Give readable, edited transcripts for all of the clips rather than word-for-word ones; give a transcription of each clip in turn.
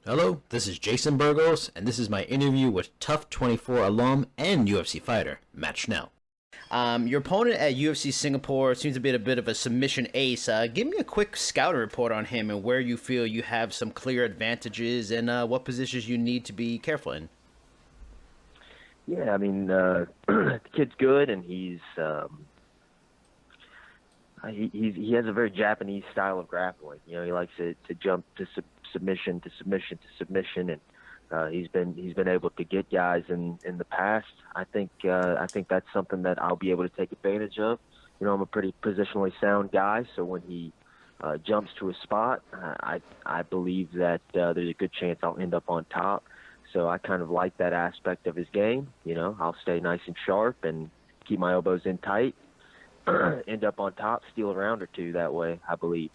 Hello, this is Jason Burgos, and this is my interview with Tough 24 alum and UFC fighter, Matt Schnell. Your opponent at UFC Singapore seems to be a bit of a submission ace. Give me a quick scouting report on him and where you feel you have some clear advantages and what positions you need to be careful in. Yeah, I mean, the kid's good, and he has a very Japanese style of grappling. You know, he likes to jump to submission to submission to submission, and he's been able to get guys in the past. I think that's something that I'll be able to take advantage of. You know, I'm a pretty positionally sound guy, so when he jumps to a spot, I believe that there's a good chance I'll end up on top. So I kind of like that aspect of his game. You know, I'll stay nice and sharp and keep my elbows in tight, end up on top, steal a round or two that way, I believe.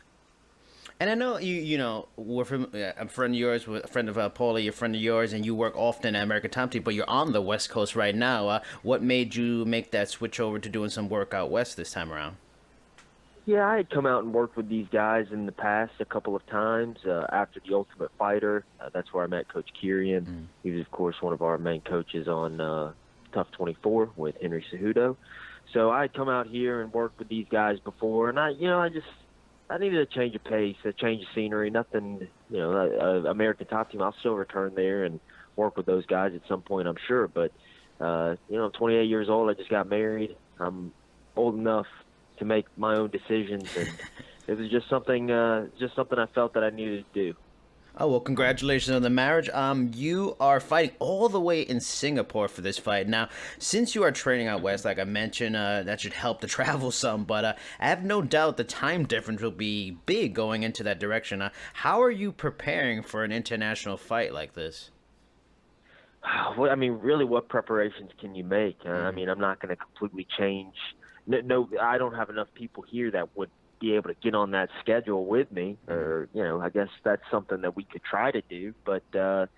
And I know we're from a friend of yours, a friend of Paulie, a friend of yours, and you work often at American Top Team, but you're on the West Coast right now. What made you make that switch over to doing some work out west this time around? Yeah, I had come out and worked with these guys in the past a couple of times after The Ultimate Fighter. That's where I met Coach Kirian. He was, of course, one of our main coaches on Tough 24 with Henry Cejudo. So I had come out here and worked with these guys before, and I needed a change of pace, a change of scenery. Nothing, American Top Team. I'll still return there and work with those guys at some point, I'm sure. But I'm 28 years old. I just got married. I'm old enough to make my own decisions, and it was just something I felt that I needed to do. Oh, well, congratulations on the marriage. You are fighting all the way in Singapore for this fight. Now, since you are training out west, like I mentioned, that should help the travel some, but I have no doubt the time difference will be big going into that direction. How are you preparing for an international fight like this? Well, I mean, really, what preparations can you make? I mean, I'm not going to completely change. No, I don't have enough people here that would be able to get on that schedule with me, or I guess that's something that we could try to do. But man,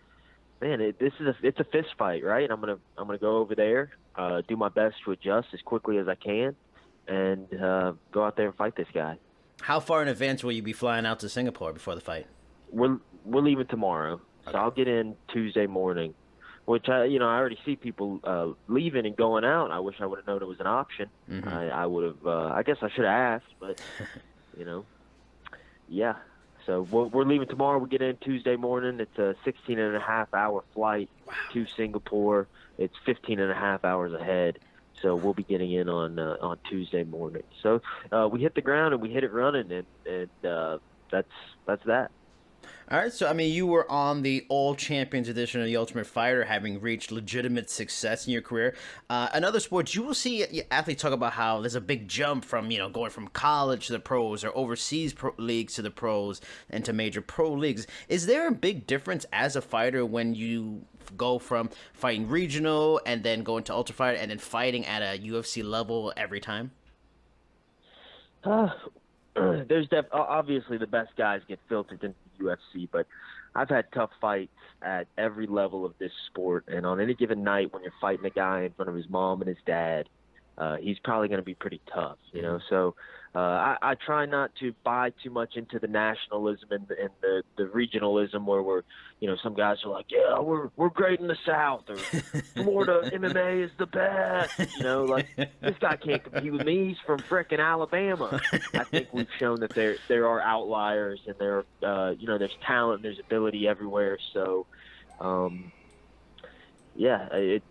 it's a fist fight, right? I'm gonna go over there, do my best to adjust as quickly as I can, and go out there and fight this guy. How far in advance will you be flying out to Singapore before the fight? We're leaving tomorrow, so I'll get in Tuesday morning. Which I already see people leaving and going out. I wish I would have known it was an option. I would have. I guess I should have asked, but yeah. So we're leaving tomorrow. We get in Tuesday morning. It's a 16-and-a-half-hour flight to Singapore. It's 15 and a half hours ahead. So we'll be getting in on Tuesday morning. So we hit the ground and we hit it running, and that's that. All right, so I mean, you were on the All Champions edition of The Ultimate Fighter, having reached legitimate success in your career. In other sports, you will see athletes talk about how there's a big jump from going from college to the pros, or overseas leagues to the pros, and to major pro leagues. Is there a big difference as a fighter when you go from fighting regional and then going to Ultimate Fighter and then fighting at a UFC level every time? There's obviously the best guys get filtered into the UFC, but I've had tough fights at every level of this sport, and on any given night when you're fighting a guy in front of his mom and his dad, he's probably going to be pretty tough, So I try not to buy too much into the nationalism and the regionalism where some guys are like, yeah, we're great in the South, or Florida MMA is the best. Like, this guy can't compete with me. He's from frickin' Alabama. I think we've shown that there are outliers, and there's talent and there's ability everywhere. So yeah, it's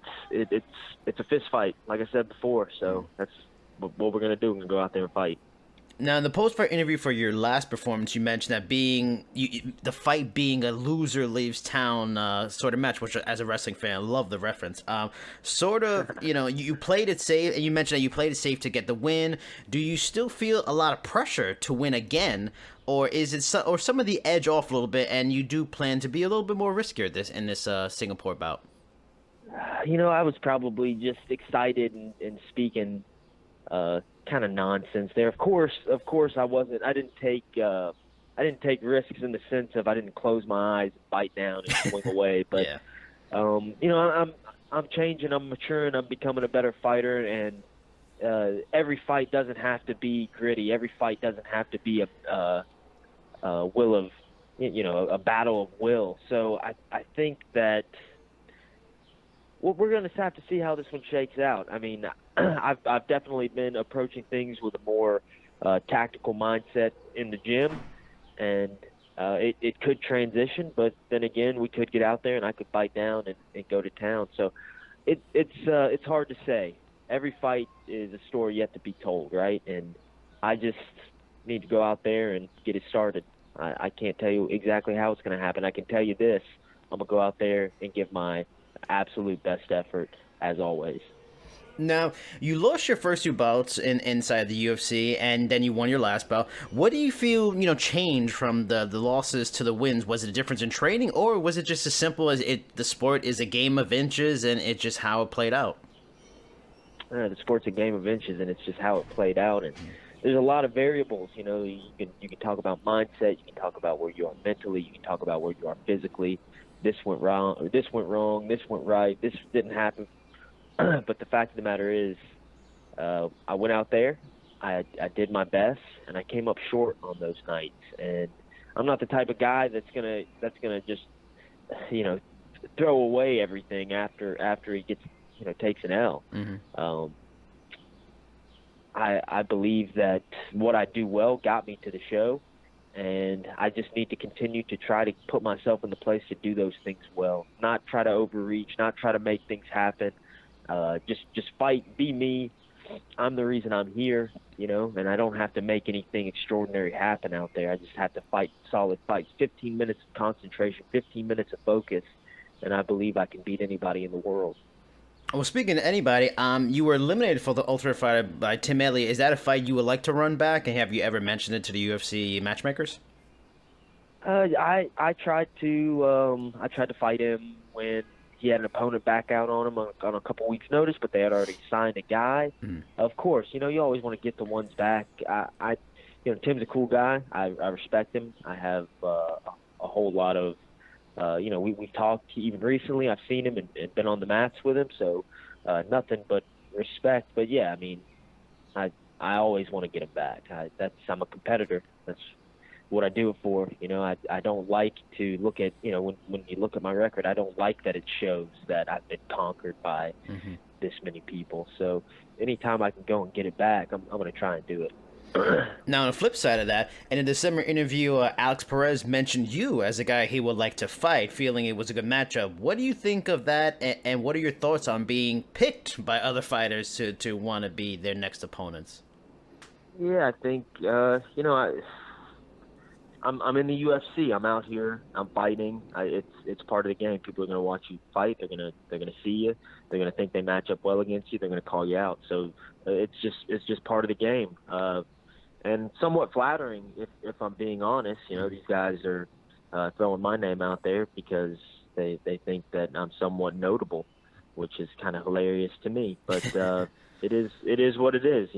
a fist fight, like I said before. So that's what we're gonna do. We're gonna go out there and fight. Now, in the post-fight interview for your last performance, you mentioned that the fight being a loser leaves town sort of match, which, as a wrestling fan, I love the reference. You played it safe, and you mentioned that you played it safe to get the win. Do you still feel a lot of pressure to win again, or is it or some of the edge off a little bit, and you do plan to be a little bit more riskier in this Singapore bout? I was probably just excited and speaking kind of nonsense there. Of course, I wasn't. I didn't take risks in the sense of I didn't close my eyes and bite down and swing away. But Yeah. I'm changing. I'm maturing. I'm becoming a better fighter, and every fight doesn't have to be gritty. Every fight doesn't have to be a will of a battle of will. So I think that we're going to have to see how this one shakes out. I mean, I've definitely been approaching things with a more tactical mindset in the gym, and it could transition, but then again, we could get out there and I could bite down and go to town. So it's hard to say. Every fight is a story yet to be told, right? And I just need to go out there and get it started. I can't tell you exactly how it's going to happen. I can tell you this: I'm gonna go out there and give my absolute best effort as always. Now, you lost your first two bouts inside the UFC, and then you won your last bout. What do you feel, changed from the losses to the wins? Was it a difference in training, or was it just as simple as the sport is a game of inches, and it's just how it played out? The sport's a game of inches, and it's just how it played out. And there's a lot of variables. You can talk about mindset. You can talk about where you are mentally. You can talk about where you are physically. This went wrong, or this went wrong. This went right. This didn't happen. But the fact of the matter is, I went out there, I did my best, and I came up short on those nights. And I'm not the type of guy that's gonna just, throw away everything after he gets, takes an L. Mm-hmm. I believe that what I do well got me to the show, and I just need to continue to try to put myself in the place to do those things well, not try to overreach, not try to make things happen. Just fight, be me. I'm the reason I'm here, and I don't have to make anything extraordinary happen out there. I just have to fight solid fights, 15 minutes of concentration, 15 minutes of focus, and I believe I can beat anybody in the world. Well, speaking to anybody, you were eliminated for the Ultimate Fighter by Tim Elliott. Is that a fight you would like to run back, and have you ever mentioned it to the UFC matchmakers? I tried to fight him when he had an opponent back out on him on a couple weeks' notice, but they had already signed a guy. Mm. Of course, you always want to get the ones back. Tim's a cool guy. I respect him. I have a whole lot of, we've talked even recently. I've seen him and been on the mats with him, so nothing but respect. But yeah, I mean, I always want to get him back. I'm a competitor. That's what I do it for. I don't like to look at, when you look at my record, I don't like that it shows that I've been conquered by this many people. So anytime I can go and get it back, I'm going to try and do it. Now, on the flip side of that, in a December interview, Alex Perez mentioned you as a guy he would like to fight, feeling it was a good matchup. What do you think of that, and what are your thoughts on being picked by other fighters to want to be their next opponents? Yeah, I think, I'm in the UFC. I'm out here. I'm fighting. It's part of the game. People are going to watch you fight. They're gonna see you. They're gonna think they match up well against you. They're gonna call you out. So it's just part of the game. And somewhat flattering, if I'm being honest. These guys are throwing my name out there because they think that I'm somewhat notable, which is kind of hilarious to me. But it is what it is.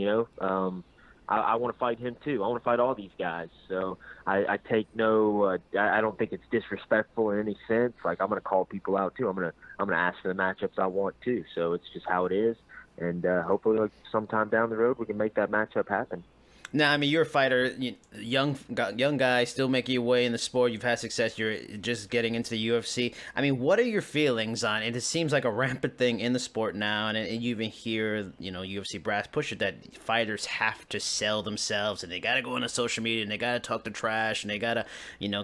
I want to fight him too. I want to fight all these guys. So I take no. I don't think it's disrespectful in any sense. Like, I'm going to call people out too. I'm going to ask for the matchups I want too. So it's just how it is. And hopefully, sometime down the road, we can make that matchup happen. Now, I mean, you're a fighter, young guy, still making your way in the sport. You've had success. You're just getting into the UFC. I mean, what are your feelings on it? It seems like a rampant thing in the sport now, and you even hear, UFC brass push it that fighters have to sell themselves, and they got to go on social media, and they got to talk the trash, and they got to,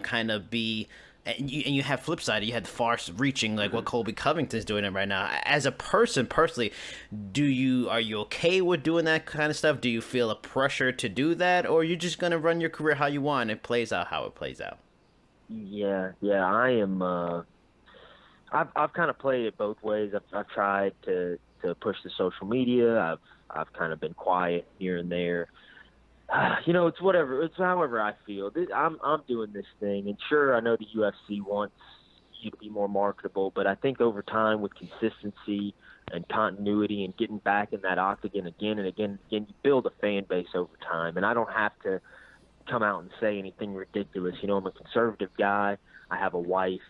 kind of be. And you have flip side. You had the far-reaching, like what Colby Covington's doing it right now. As a person, personally, are you okay with doing that kind of stuff? Do you feel a pressure to do that, or are you just gonna run your career how you want and it plays out how it plays out? Yeah, I am. I've kind of played it both ways. I've tried to push the social media. I've kind of been quiet here and there. It's whatever. It's however I feel. I'm doing this thing, and sure, I know the UFC wants you to be more marketable, but I think over time, with consistency and continuity and getting back in that octagon again and again, you build a fan base over time. And I don't have to come out and say anything ridiculous. I'm a conservative guy. I have a wife.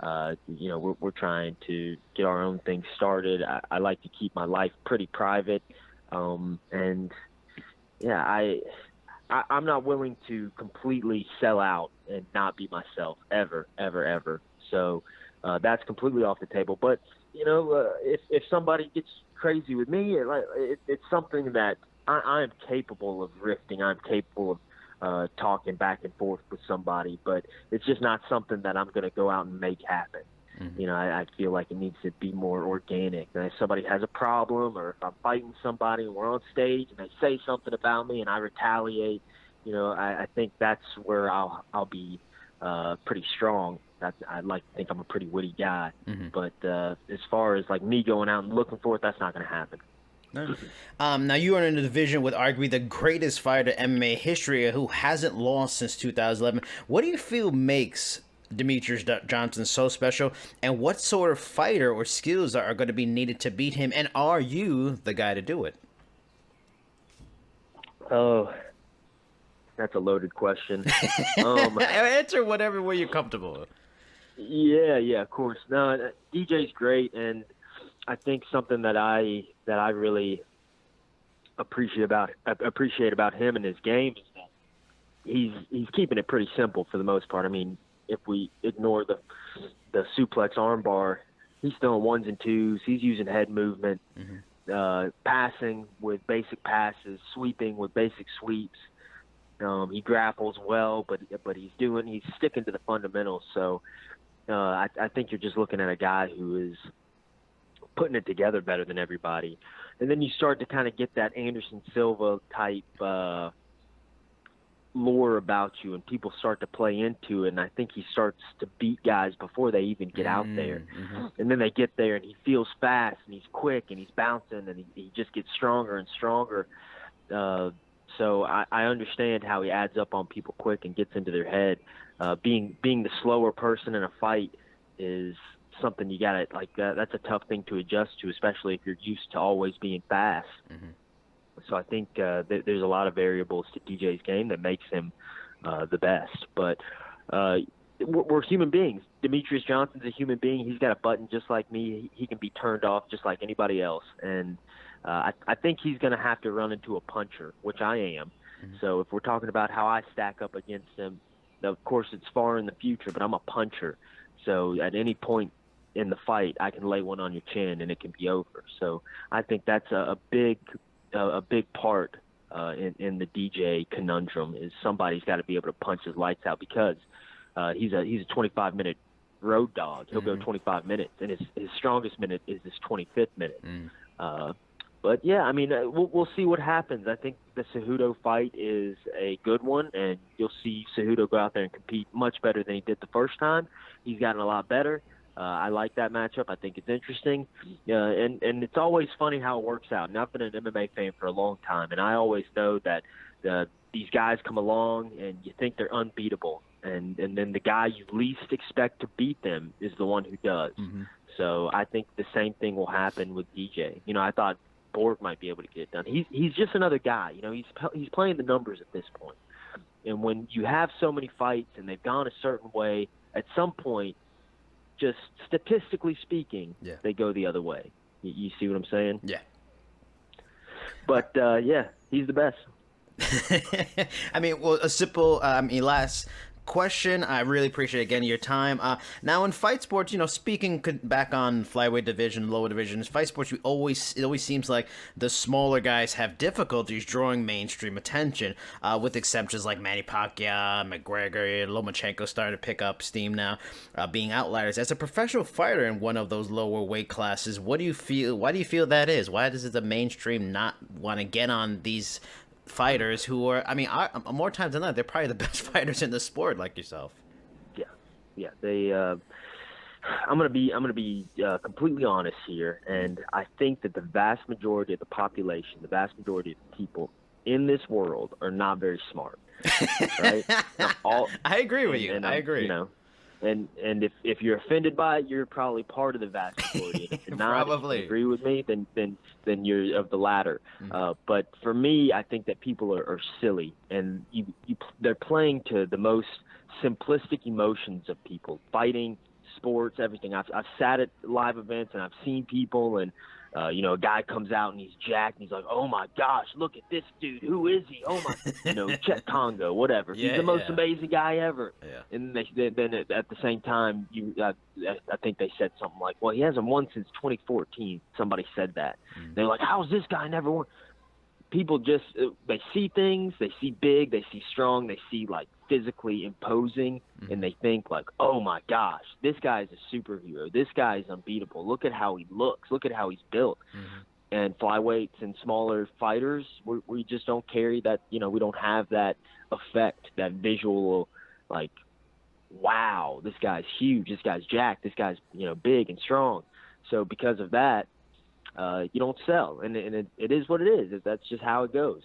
We're trying to get our own thing started. I like to keep my life pretty private, and yeah, I'm not willing to completely sell out and not be myself ever, ever, ever. So that's completely off the table. But if somebody gets crazy with me, it's something that I am capable of rifting. I'm capable of talking back and forth with somebody, but it's just not something that I'm going to go out and make happen. Mm-hmm. I feel like it needs to be more organic. And if somebody has a problem, or if I'm fighting somebody and we're on stage and they say something about me and I retaliate, I think that's where I'll be pretty strong. I'd like to think I'm a pretty witty guy. Mm-hmm. But as far as like me going out and looking for it, that's not going to happen. No. Now you are in a division with arguably the greatest fighter in MMA history who hasn't lost since 2011. What do you feel makes Demetrious Johnson so special, and what sort of fighter or skills are going to be needed to beat him, and are you the guy to do it? Oh, that's a loaded question. Answer whatever way you're comfortable with. Yeah, of course. No, DJ's great, and I think something that I really appreciate about him and his game is that he's keeping it pretty simple for the most part. I mean, if we ignore the suplex armbar, he's throwing ones and twos. He's using head movement, passing with basic passes, sweeping with basic sweeps. He grapples well, but he's sticking to the fundamentals. So I think you're just looking at a guy who is putting it together better than everybody. And then you start to kind of get that Anderson Silva type lore about you, and people start to play into it, and I think he starts to beat guys before they even get out there. Mm-hmm. And then they get there and he feels fast and he's quick and he's bouncing and he just gets stronger and stronger. So I understand how he adds up on people quick and gets into their head. Being the slower person in a fight is something you gotta that's a tough thing to adjust to, especially if you're used to always being fast. Mm-hmm. So I think there's a lot of variables to DJ's game that makes him the best. But we're human beings. Demetrious Johnson's a human being. He's got a button just like me. He can be turned off just like anybody else. And I think he's going to have to run into a puncher, which I am. Mm-hmm. So if we're talking about how I stack up against him, of course it's far in the future, but I'm a puncher. So at any point in the fight, I can lay one on your chin and it can be over. So I think that's a big part in the DJ conundrum is somebody's got to be able to punch his lights out, because he's a 25-minute road dog. He'll go 25 minutes, and his strongest minute is his 25th minute. But yeah, I mean, we'll see what happens. I think the Cejudo fight is a good one, and you'll see Cejudo go out there and compete much better than he did the first time. He's gotten a lot better. I like that matchup. I think it's interesting. And it's always funny how it works out. And I've been an MMA fan for a long time, and I always know that these guys come along and you think they're unbeatable. And then the guy you least expect to beat them is the one who does. Mm-hmm. So I think the same thing will happen with DJ. I thought Borg might be able to get it done. He's just another guy. He's playing the numbers at this point. And when you have so many fights and they've gone a certain way, at some point, just statistically speaking, they go the other way. You see what I'm saying? Yeah. But, he's the best. I mean, well, a simple last question. I really appreciate, again, your time. Now, in fight sports, speaking back on flyweight division, lower divisions, fight sports, it always seems like the smaller guys have difficulties drawing mainstream attention, with exceptions like Manny Pacquiao, McGregor, Lomachenko starting to pick up steam now, being outliers. As a professional fighter in one of those lower weight classes, why do you feel that is? Why does the mainstream not want to get on these fighters who are, more times than not, they're probably the best fighters in the sport, like yourself? Yeah. They. I'm gonna be completely honest here, and I think that the vast majority of the population, the vast majority of people in this world, are not very smart. Right? I agree with you. I agree. And if you're offended by it, you're probably part of the vast majority. If you're not, probably. If you agree with me, then you're of the latter. Mm-hmm. But for me, I think that people are silly, and they're playing to the most simplistic emotions of people: fighting, sports, everything. I've sat at live events and I've seen people, and A guy comes out and he's jacked and he's like, oh my gosh, look at this dude. Who is he? Oh my, Chet Congo, whatever. He's the most amazing guy ever. Yeah. And then at the same time, I think they said something like, well, he hasn't won since 2014. Somebody said that. Mm-hmm. They're like, how is this guy never won? People just, they see things, they see big, they see strong, they see like physically imposing, and they think like, oh my gosh, this guy's a superhero. This guy's unbeatable. Look at how he looks. Look at how he's built. And flyweights and smaller fighters, we just don't carry that, we don't have that effect, that visual, like, wow, this guy's huge, this guy's jacked, this guy's, big and strong. So because of that, you don't sell, and it is what it is. That's just how it goes,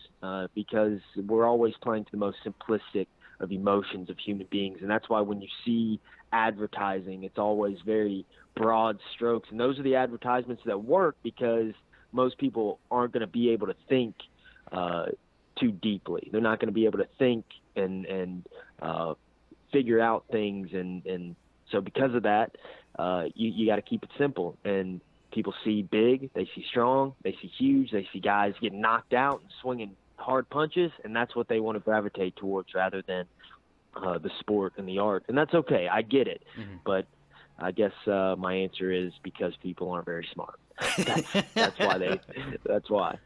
because we're always playing to the most simplistic of emotions of human beings, and that's why when you see advertising, it's always very broad strokes, and those are the advertisements that work because most people aren't going to be able to think too deeply. They're not going to be able to think and figure out things, and so because of that, you got to keep it simple. And people see big, they see strong, they see huge, they see guys getting knocked out and swinging hard punches, and that's what they want to gravitate towards rather than the sport and the art. And that's okay. I get it. But I guess my answer is because people aren't very smart. That's why.